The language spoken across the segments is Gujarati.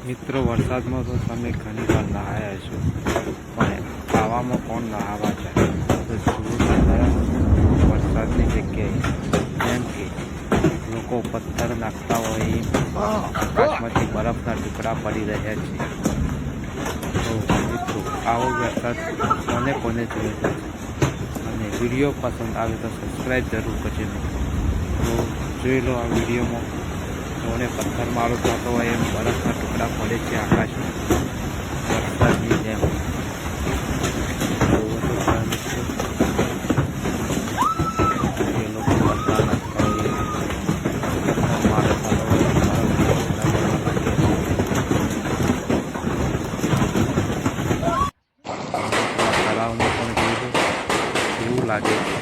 મિત્રો વરસાદમાં તો તમે ઘણી વાર નહાયા છો, પણ આવામાં કોણ નહાવા જાય? તો જુઓ વરસાદની જગ્યાએ જેમ કે લોકો પથ્થર નાખતા હોય એમ આકાશમાંથી બરફના ટુકડા પડી રહ્યા છે. તો મિત્રો આવો વરસાદ કોને જોયેલો છે? અને વિડીયો પસંદ આવે તો સબસ્ક્રાઈબ જરૂર કરજો મિત્રો. તો જોઈ લો આ વિડીયોમાં કોને પથ્થર મારો થતો હોય એમ બરફના ટુકડા પડે છે આકાશમાં વરસાદની જેમ. એ લોકો પથ્થર નાખતા હોય પથ્થર મારો થતો હોય તળાવમાં પણ જોયું કેવું લાગે છે.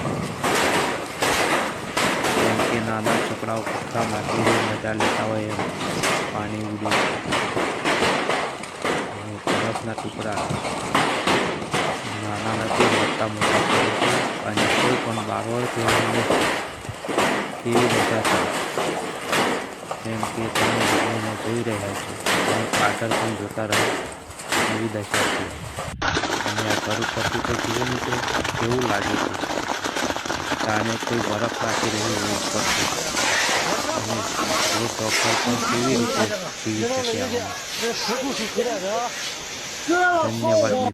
જેમ કે નાના છોકરાઓ પથ્થર નાખીને મજા લેતા હોય એમ પાણી ઉડે બરફના ટુકડા નાના નથી મોટા મોટા પડે છે અને કોઈ પણ બાળવડ જોઈને કેવી મજા થાય. જેમ કે તમે વિડીયોમાં જોઈ રહ્યા છો અને આગળ પણ જોતા રહો એવી દશા છે. અને આ ઘર ઉપરથી તો જુઓ મિત્રો કેવું લાગે છે, જાણે કોઈ બરફ રાખી રહ્યું હોય ઉપરથી. અને એ ચોકર પણ કેવી રીતે જીવી શકે આમાં. ધન્યવાદ.